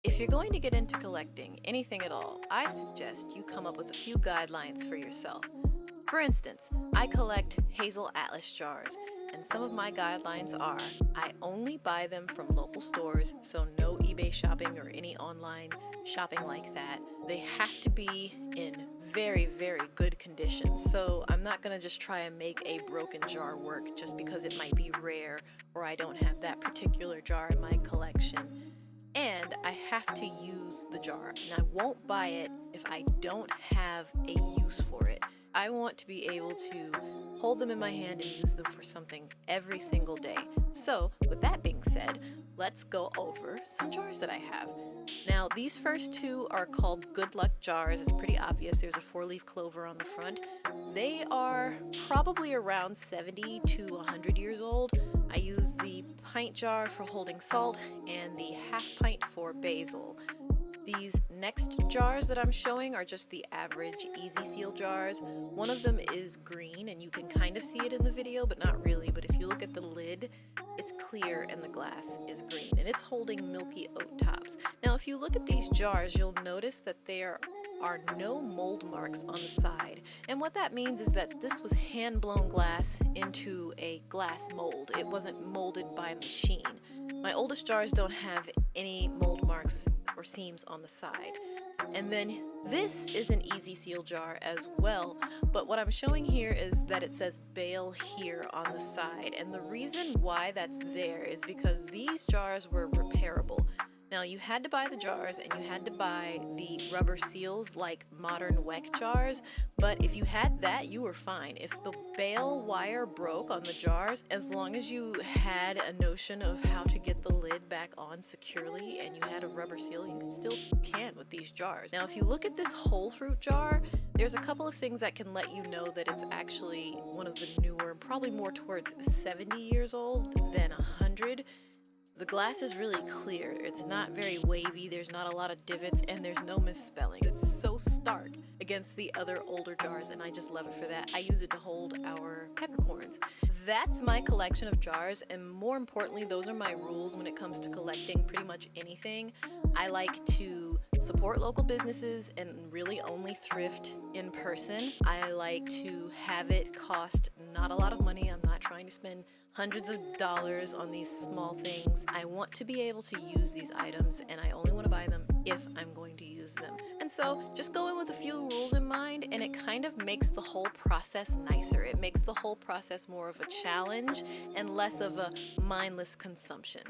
If you're going to get into collecting anything at all, I suggest you come up with a few guidelines for yourself. For instance, I collect Hazel-Atlas jars, and some of my guidelines are I only buy them from local stores, so no eBay shopping or any online shopping like that. They have to be in very, very good condition, so I'm not going to just try and make a broken jar work just because it might be rare or I don't have that particular jar in my collection. And I have to use the jar, and I won't buy it if I don't have a use for it. I want to be able to hold them in my hand and use them for something every single day. So, with that being said, let's go over some jars that I have. Now, these first two are called Good Luck jars. It's pretty obvious. There's a 4-leaf clover on the front. They are probably around 70 to 100 years old. I use the pint jar for holding salt and the half pint for basil. These next jars that I'm showing are just the average easy seal jars. One of them is green and you can kind of see it in the video, but not really. But if you look at the lid, it's clear and the glass is green and it's holding milky oat tops. Now, if you look at these jars, you'll notice that there are no mold marks on the side. And what that means is that this was hand-blown glass into a glass mold. It wasn't molded by machine. My oldest jars don't have any mold marks or seams on the side. And then this is an easy seal jar as well, but what I'm showing here is that it says bail here on the side, and the reason why that's there is because these jars were repairable. Now, you had to buy the jars and you had to buy the rubber seals like modern Weck jars, but if you had that, you were fine. If the bail wire broke on the jars, as long as you had a notion of how to get the lid back on securely and you had a rubber seal, you can still can with these jars. Now, if you look at this whole fruit jar, there's a couple of things that can let you know that it's actually one of the newer, probably more towards 70 years old than 100. The glass is really clear. It's not very wavy, there's not a lot of divots, and there's no misspelling. It's so stark against the other older jars, and I just love it for that. I use it to hold our peppercorns. That's my collection of jars, and more importantly, those are my rules when it comes to collecting pretty much anything. I like to support local businesses and really only thrift in person. I like to have it cost not a lot of money. I'm not trying to spend hundreds of dollars on these small things. I want to be able to use these items, and I only want to buy them if I'm going to use them. And so just go in with a few rules in mind, and it kind of makes the whole process nicer. It makes the whole process more of a challenge and less of a mindless consumption.